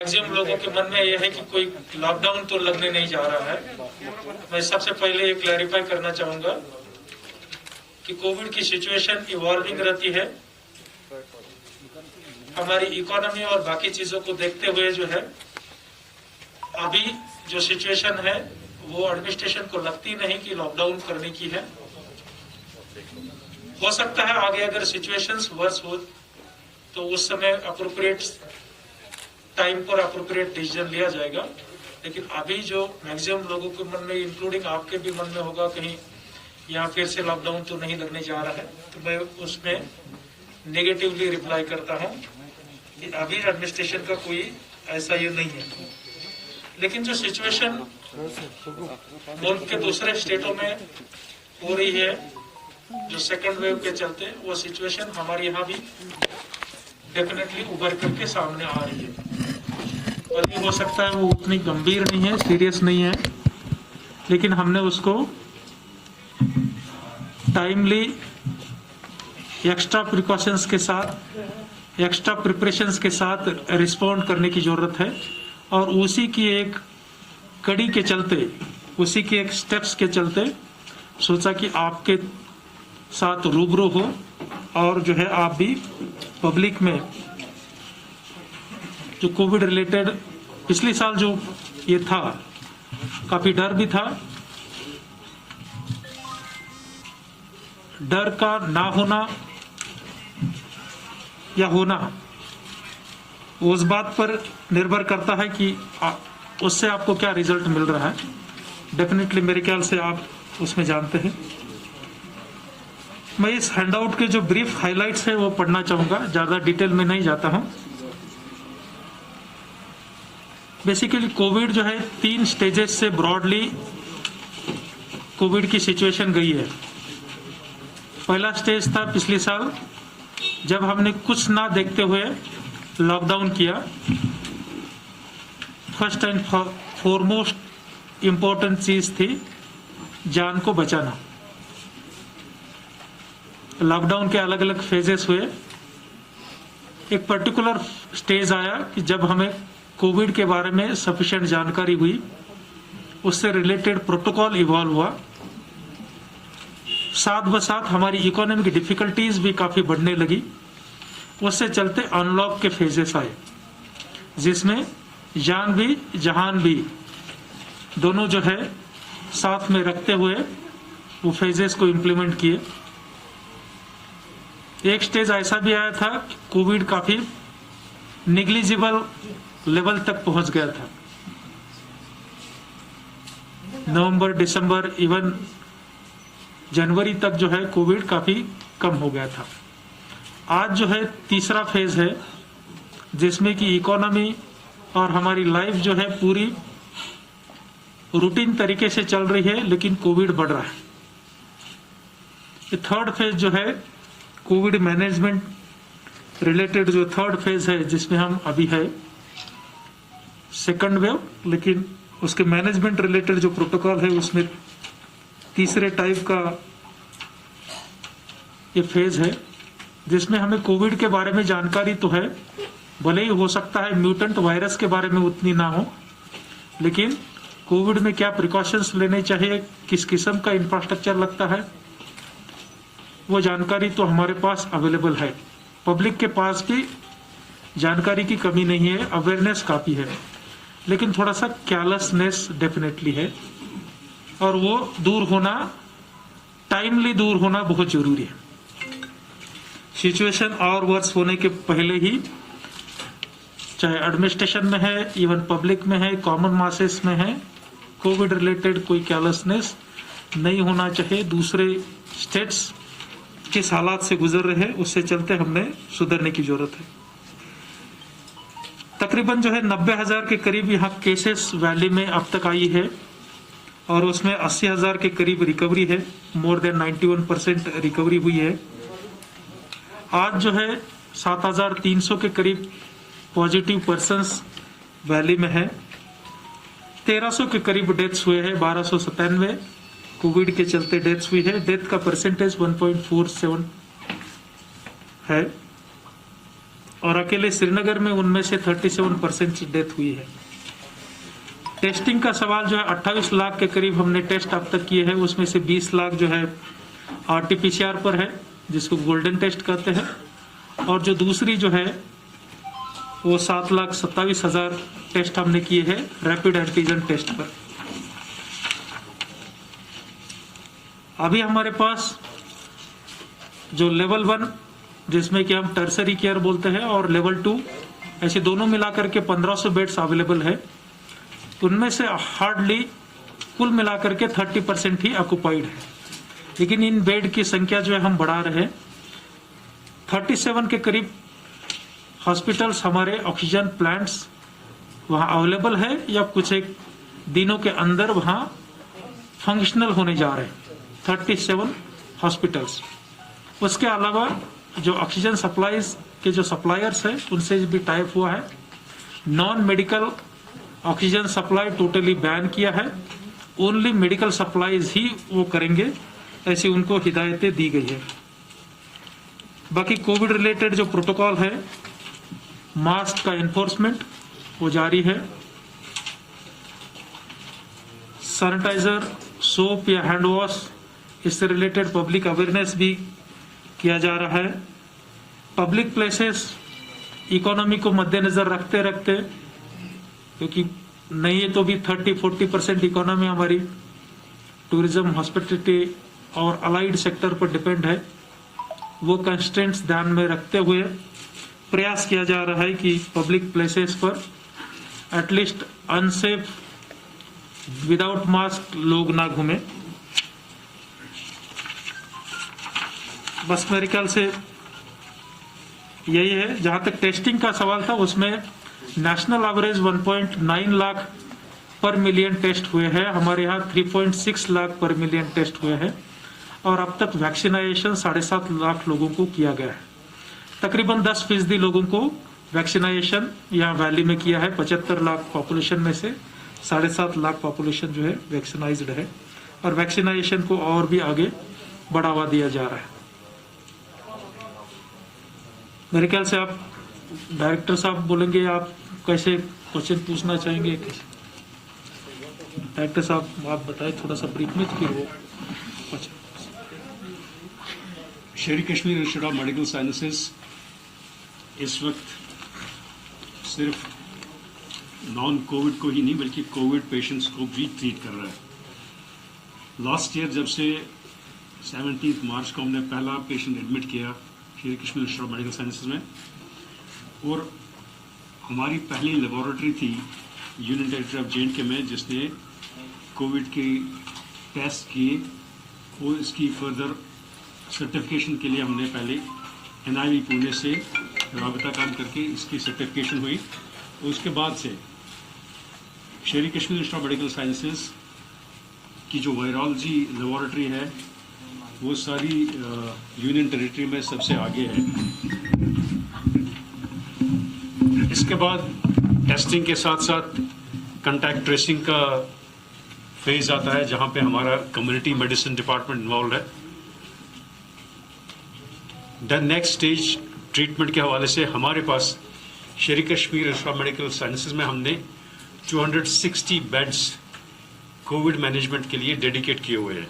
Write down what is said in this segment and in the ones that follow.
Maximum लोगों के मन में यह है कि कोई लॉकडाउन तो लगने नहीं जा रहा है। मैं सबसे पहले ये क्लैरिफाई करना चाहूंगा कि कोविड की सिचुएशन इवॉल्विंग रहती है। हमारी इकोनॉमी और बाकी चीजों को देखते हुए जो है अभी जो सिचुएशन है वो एडमिनिस्ट्रेशन को लगती नहीं कि लॉकडाउन करने की है। हो सकता है आगे अगर सिचुएशंस वर्स हो तो उस समय अप्रोप्रिएट टाइम पर अप्रोप्रिएट डिसीजन लिया जाएगा, लेकिन अभी जो मैक्सिमम लोगों के मन में, इंक्लूडिंग आपके भी मन में होगा कहीं यहाँ फिर से लॉकडाउन तो नहीं लगने जा रहा है, तो मैं उसमें नेगेटिवली रिप्लाई करता हूँ कि अभी एडमिनिस्ट्रेशन का कोई ऐसा ये नहीं है। लेकिन जो सिचुएशन मुल्क के दूसरे स्टेटों में हो रही है जो सेकंड वेव के चलते, वो सिचुएशन हमारे यहाँ भी डेफिनेटली उभर करके सामने आ रही है। और ये हो सकता है वो उतनी गंभीर नहीं है, सीरियस नहीं है, लेकिन हमने उसको टाइमली एक्स्ट्रा प्रिकॉशंस के साथ, एक्स्ट्रा प्रिपरेशंस के साथ रिस्पॉन्ड करने की जरूरत है। और उसी की एक कड़ी के चलते, उसी के एक स्टेप्स के चलते सोचा कि आपके साथ रूबरू हो और जो है आप भी पब्लिक में जो कोविड रिलेटेड पिछले साल जो ये था, काफी डर भी था, डर का ना होना या होना उस बात पर निर्भर करता है कि उससे आपको क्या रिजल्ट मिल रहा है। डेफिनेटली मेरे ख्याल से आप उसमें जानते हैं। मैं इस हैंडआउट के जो ब्रीफ हाइलाइट्स है वो पढ़ना चाहूंगा, ज्यादा डिटेल में नहीं जाता हूं। बेसिकली कोविड जो है 3 स्टेजेस से ब्रॉडली कोविड की सिचुएशन गई है। पहला स्टेज था पिछले साल जब हमने कुछ ना देखते हुए लॉकडाउन किया। फर्स्ट एंड फॉरमोस्ट इंपॉर्टेंट चीज थी जान को बचाना। लॉकडाउन के अलग अलग फेजेस हुए। एक पर्टिकुलर स्टेज आया कि जब हमें कोविड के बारे में सफिशिएंट जानकारी हुई, उससे रिलेटेड प्रोटोकॉल इवॉल्व हुआ। साथ बसाथ हमारी इकोनॉमिक डिफिकल्टीज भी काफी बढ़ने लगी। उससे चलते अनलॉक के फेजेस आए जिसमें जान भी जहान भी दोनों जो है साथ में रखते हुए वो फेजेस को इम्प्लीमेंट किए। एक स्टेज ऐसा भी आया था कि कोविड काफी निग्लिजिबल लेवल तक पहुंच गया था। नवंबर, दिसंबर, इवन जनवरी तक जो है कोविड काफी कम हो गया था। आज जो है तीसरा फेज है जिसमें कि इकोनॉमी और हमारी लाइफ जो है पूरी रूटीन तरीके से चल रही है, लेकिन कोविड बढ़ रहा है। ये थर्ड फेज जो है कोविड मैनेजमेंट रिलेटेड जो थर्ड फेज है जिसमें हम अभी है सेकंड वेव, लेकिन उसके मैनेजमेंट रिलेटेड जो प्रोटोकॉल है उसमें तीसरे टाइप का ये फेज है जिसमें हमें कोविड के बारे में जानकारी तो है, भले ही हो सकता है म्यूटेंट वायरस के बारे में उतनी ना हो, लेकिन कोविड में क्या प्रिकॉशंस लेने चाहिए, किस किस्म का इंफ्रास्ट्रक्चर लगता है, वो जानकारी तो हमारे पास अवेलेबल है। पब्लिक के पास भी जानकारी की कमी नहीं है, अवेयरनेस काफी है, लेकिन थोड़ा सा केयरलेसनेस डेफिनेटली है और वो दूर होना, टाइमली दूर होना बहुत जरूरी है। सिचुएशन और वर्स होने के पहले ही, चाहे एडमिनिस्ट्रेशन में है, इवन पब्लिक में है, कॉमन मासेस में है, कोविड रिलेटेड कोई केयरलेसनेस नहीं होना चाहिए। दूसरे स्टेट्स किस हालात से गुजर रहे हैं उससे चलते हमने सुधरने की जरूरत है। तकरीबन जो है 90,000 के करीब यहाँ केसेस वैली में अब तक आई है और उसमें 80,000 के करीब रिकवरी है। मोर देन 91% रिकवरी हुई है। आज जो है 7,300 के करीब पॉजिटिव पर्सन्स वैली में है। 1300 के करीब डेथ्स हुए हैं, 1297 कोविड के चलते डेथ्स हुई है। डेथ का परसेंटेज 1.47 है और अकेले श्रीनगर में उनमें से 37% की डेथ हुई है। टेस्टिंग का सवाल जो है 28 लाख के करीब हमने टेस्ट अब तक किए हैं, उसमें से 20 लाख जो है RT-PCR पर है, जिसको गोल्डन टेस्ट कहते हैं, और जो दूसरी जो है वो 7,27,000 टेस्ट हमने किए हैं रैपिड एंटीजन टेस्ट पर। अभी हमारे पास जो लेवल 1 जिसमें कि हम टर्सरी केयर बोलते हैं और लेवल 2 ऐसे दोनों मिलाकर के 1500 बेड्स अवेलेबल है। उनमें से हार्डली कुल मिलाकर के 30% ही ऑक्युपाइड है, लेकिन इन बेड की संख्या जो है हम बढ़ा रहे हैं। 37 के करीब हॉस्पिटल्स हमारे ऑक्सीजन प्लांट्स वहाँ अवेलेबल है या कुछ एक दिनों के अंदर वहाँ फंक्शनल होने जा रहे हैं 37 हॉस्पिटल्स। उसके अलावा जो ऑक्सीजन सप्लाईज के जो सप्लायर्स हैं उनसे भी टाइप हुआ है। Non medical oxygen supply totally ban किया है, ओनली मेडिकल सप्लाईज ही वो करेंगे, ऐसी उनको हिदायतें दी गई है। बाकी कोविड रिलेटेड जो प्रोटोकॉल है, मास्क का एनफोर्समेंट वो जारी है। सैनिटाइजर, सोप या हैंड वॉश इससे रिलेटेड पब्लिक अवेयरनेस भी किया जा रहा है। पब्लिक प्लेसेस इकोनॉमी को मद्देनजर रखते रखते, क्योंकि नहीं है तो भी 30-40% इकोनॉमी हमारी टूरिज्म, हॉस्पिटलिटी और अलाइड सेक्टर पर डिपेंड है, वो कंस्ट्रेंट्स ध्यान में रखते हुए प्रयास किया जा रहा है कि पब्लिक प्लेसेस पर एटलीस्ट अनसेफ विदाउट मास्क लोग ना घूमें। बस मेरे ख्याल से यही है। जहाँ तक टेस्टिंग का सवाल था, उसमें नेशनल एवरेज 1.9 लाख पर मिलियन टेस्ट हुए हैं, हमारे यहाँ 3.6 लाख पर मिलियन टेस्ट हुए हैं, और अब तक वैक्सीनेशन 7.5 लाख लोगों को किया गया है। तकरीबन 10% लोगों को वैक्सीनेशन यहाँ वैली में किया है। 75 लाख पॉपुलेशन में से 7.5 लाख पॉपुलेशन जो है वैक्सीनाइज्ड है, और वैक्सीनेशन को और भी आगे बढ़ावा दिया जा रहा है। मेरे ख्याल से आप डायरेक्टर साहब बोलेंगे, आप कैसे क्वेश्चन पूछना चाहेंगे? डायरेक्टर साहब आप बताएं थोड़ा सा ब्रीफ में, फिर वो शेर Kashmir institute of medical sciences इस वक्त सिर्फ नॉन कोविड को ही नहीं बल्कि कोविड पेशेंट्स को भी ट्रीट कर रहा है। लास्ट ईयर जब से 17 मार्च को हमने पहला पेशेंट एडमिट किया शेर Kashmir institute of medical sciences में, और हमारी पहली लेबोरेटरी थी यूनियन टेरिटरी ऑफ J&K में जिसने कोविड के टेस्ट किए, और इसकी फर्दर सर्टिफिकेशन के लिए हमने पहले NIV पुणे से राबता काम करके इसकी सर्टिफिकेशन हुई। उसके बाद से शेर Kashmir institute of medical sciences की जो वायरोलॉजी लेबोरेटरी है वो सारी यूनियन टेरिटरी में सबसे आगे है। इसके बाद टेस्टिंग के साथ साथ कंटैक्ट ट्रेसिंग का फेज आता है जहां पे हमारा कम्युनिटी मेडिसिन डिपार्टमेंट इन्वॉल्व है। द नेक्स्ट स्टेज ट्रीटमेंट के हवाले से हमारे पास शेर Kashmir institute of medical sciences में हमने 260 बेड्स कोविड मैनेजमेंट के लिए डेडिकेट किए हुए हैं।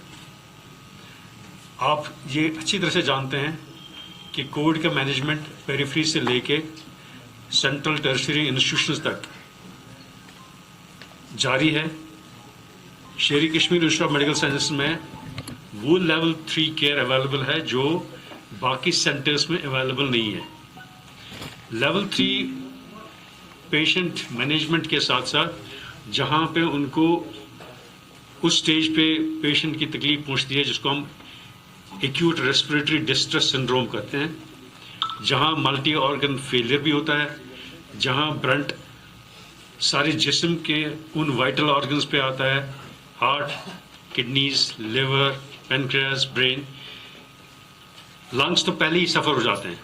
आप ये अच्छी तरह से जानते हैं कि कोविड का मैनेजमेंट पेरिफेरी से लेके सेंट्रल टर्शियरी इंस्टीट्यूशंस तक जारी है। शेर Kashmir institute of medical sciences में वो लेवल 3 केयर अवेलेबल है जो बाकी सेंटर्स में अवेलेबल नहीं है। लेवल 3 पेशेंट मैनेजमेंट के साथ साथ जहां पे उनको उस स्टेज पे पेशेंट की तकलीफ पहुंचती है जिसको हम एक्यूट रेस्पिरेटरी डिस्ट्रेस सिंड्रोम कहते हैं, जहां मल्टी ऑर्गन फेलियर भी होता है, जहां ब्रंट सारे जिस्म के उन वाइटल ऑर्गन्स पे आता है, heart, kidneys, liver, pancreas, brain, lungs तो पहले ही सफ़र हो जाते हैं।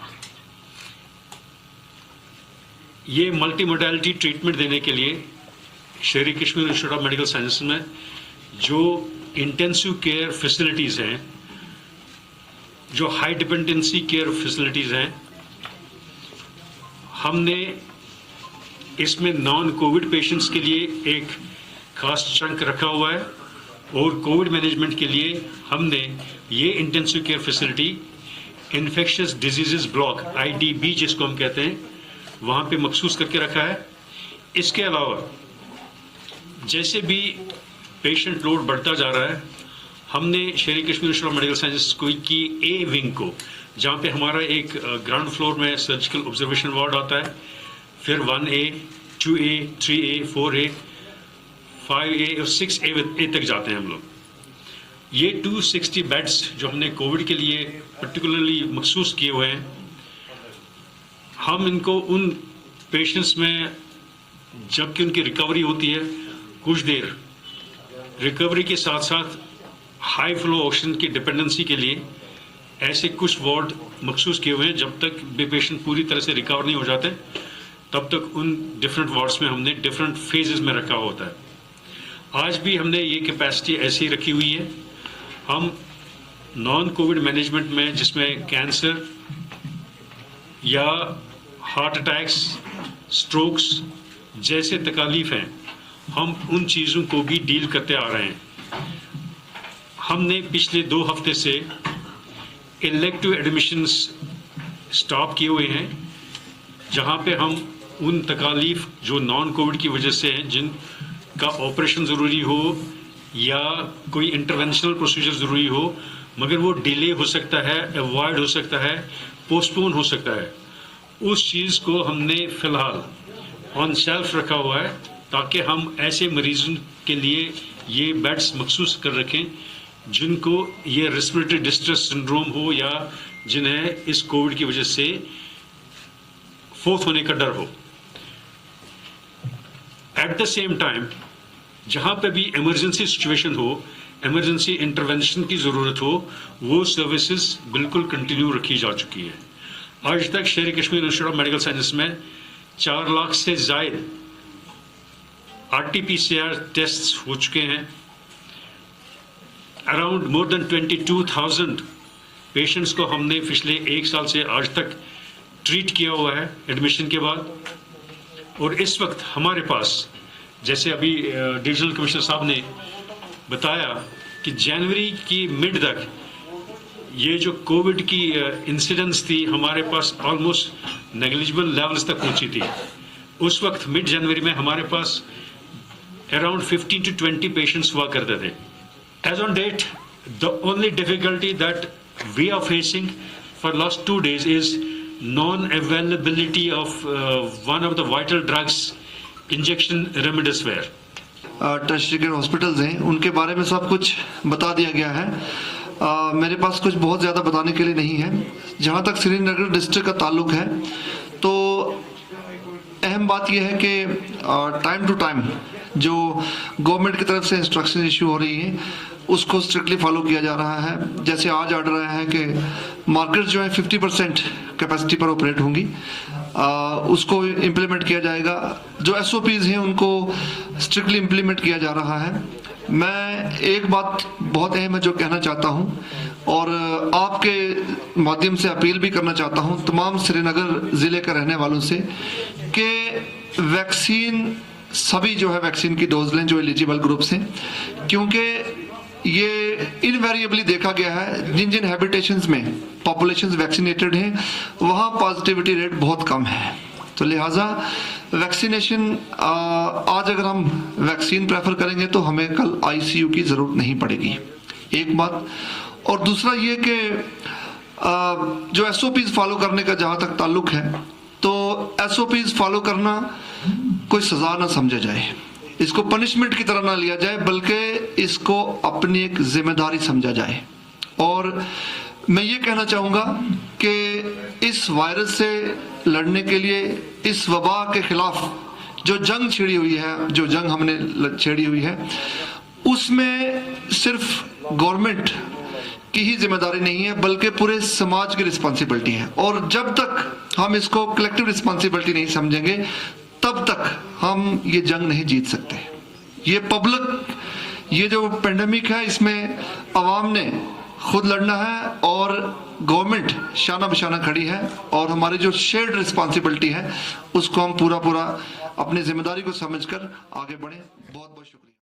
ये मल्टी मोडालिटी ट्रीटमेंट देने के लिए शेर Kashmir institute of medical sciences में जो इंटेंसिव केयर फैसिलिटीज़ हैं, जो हाई डिपेंडेंसी केयर फैसिलिटीज़ हैं, हमने इसमें नॉन कोविड पेशेंट्स के लिए एक खास चंक रखा हुआ है और कोविड मैनेजमेंट के लिए हमने ये intensive care facility infectious diseases block IDB जिसको हम कहते हैं वहाँ पे मखसूस करके रखा है। इसके अलावा जैसे भी पेशेंट लोड बढ़ता जा रहा है, हमने शेर Kashmir institute of medical sciences की A विंग को, जहाँ पे हमारा एक ग्राउंड फ्लोर में सर्जिकल ऑब्जर्वेशन वार्ड आता है, फिर 1A, 2A, 3A, 4A, 5A और 6A तक जाते हैं हम लोग। ये 260 बेड्स जो हमने कोविड के लिए पर्टिकुलरली मखसूस किए हुए हैं, हम इनको उन पेशेंट्स में जबकि उनकी रिकवरी होती है, कुछ देर रिकवरी के साथ साथ हाई फ्लो ऑक्सीजन की डिपेंडेंसी के लिए ऐसे कुछ वार्ड मखसूस किए हुए हैं। जब तक भी पेशेंट पूरी तरह से रिकवर नहीं हो जाते तब तक उन डिफरेंट वार्ड्स में हमने डिफरेंट फेजेस में रखा होता है। आज भी हमने ये कैपेसिटी ऐसी रखी हुई है। हम नॉन कोविड मैनेजमेंट में जिसमें कैंसर या हार्ट अटैक्स, स्ट्रोक्स जैसे तकालीफ हैं, हम उन चीज़ों को भी डील करते आ रहे हैं। हमने पिछले 2 हफ्ते से इलेक्टिव एडमिशन्स स्टॉप किए हुए हैं, जहां पे हम उन तकालीफ जो नॉन कोविड की वजह से हैं, जिनका ऑपरेशन ज़रूरी हो या कोई इंटरवेंशनल प्रोसीजर ज़रूरी हो, मगर वो डिले हो सकता है, अवॉइड हो सकता है, पोस्टपोन हो सकता है, उस चीज़ को हमने फ़िलहाल ऑन शेल्फ रखा हुआ है ताकि हम ऐसे मरीजों के लिए ये बेड्स मखसूस कर रखें जिनको ये रेस्पिरेटरी डिस्ट्रेस सिंड्रोम हो या जिन्हें इस कोविड की वजह से फोर्थ होने का डर हो। एट द सेम टाइम जहां पे भी इमरजेंसी सिचुएशन हो, इमरजेंसी इंटरवेंशन की ज़रूरत हो, वो सर्विसेज बिल्कुल कंटिन्यू रखी जा चुकी है। आज तक शेर Kashmir institute of medical sciences में 4 लाख से ज़ायद RT-PCR टेस्ट हो चुके हैं। अराउंड मोर देन 22,000 पेशेंट्स को हमने पिछले 1 साल से आज तक ट्रीट किया हुआ है एडमिशन के बाद। और इस वक्त हमारे पास, जैसे अभी डिविजनल कमिश्नर साहब ने बताया कि जनवरी की मिड तक ये जो कोविड की इंसिडेंस थी हमारे पास ऑलमोस्ट नेग्लिजिबल लेवल्स तक पहुंची थी। उस वक्त मिड जनवरी में हमारे पास अराउंड 15 to 20 पेशेंट्स हुआ करते थे। As on date, the only difficulty that we are facing for last 2 days is non-availability of one of the vital drugs, injection remdesivir. Tertiary care hospitals हैं, उनके बारे में सब कुछ बता दिया गया है। मेरे पास कुछ बहुत ज़्यादा बताने के लिए नहीं है। जहाँ तक श्रीनगर डिस्ट्रिक्ट का ताल्लुक है, तो अहम बात यह है कि टाइम टू टाइम जो गवर्नमेंट की तरफ से इंस्ट्रक्शन इशू हो रही है उसको स्ट्रिक्टली फॉलो किया जा रहा है। जैसे आज ऑर्डर आया है कि मार्केट जो है 50% कैपेसिटी पर ऑपरेट होंगी, उसको इम्प्लीमेंट किया जाएगा। जो SOPs हैं उनको स्ट्रिक्टली इम्प्लीमेंट किया जा रहा है। मैं एक बात बहुत अहम है जो कहना चाहता हूँ और आपके माध्यम से अपील भी करना चाहता हूँ तमाम श्रीनगर ज़िले के रहने वालों से कि वैक्सीन सभी जो है वैक्सीन की डोज लें जो एलिजिबल ग्रुप्स हैं, क्योंकि ये इनवेरिएबली देखा गया है जिन जिन हैबिटेशंस में पॉपुलेशंस वैक्सीनेटेड हैं वहाँ पॉजिटिविटी रेट बहुत कम है। तो लिहाजा वैक्सीनेशन, आज अगर हम वैक्सीन प्रेफर करेंगे तो हमें कल ICU की ज़रूरत नहीं पड़ेगी, एक बात। और दूसरा ये कि जो SOPs फॉलो करने का जहाँ तक ताल्लुक है, तो SOPs फॉलो करना कोई सजा ना समझा जाए, इसको पनिशमेंट की तरह ना लिया जाए, बल्कि इसको अपनी एक जिम्मेदारी समझा जाए। और मैं ये कहना चाहूँगा कि इस वायरस से लड़ने के लिए, इस वबा के खिलाफ जो जंग छिड़ी हुई है, जो जंग हमने छेड़ी हुई है, उसमें सिर्फ गवर्नमेंट की ही जिम्मेदारी नहीं है बल्कि पूरे समाज की रिस्पॉन्सिबिलिटी है। और जब तक हम इसको कलेक्टिव रिस्पॉन्सिबिलिटी नहीं समझेंगे तब तक हम ये जंग नहीं जीत सकते। ये पब्लिक, ये जो पेंडेमिक है, इसमें अवाम ने खुद लड़ना है और गवर्नमेंट शाना बिशाना खड़ी है और हमारी जो शेयर्ड रिस्पॉन्सिबिलिटी है उसको हम पूरा अपनी जिम्मेदारी को समझकर आगे बढ़े। बहुत बहुत शुक्रिया।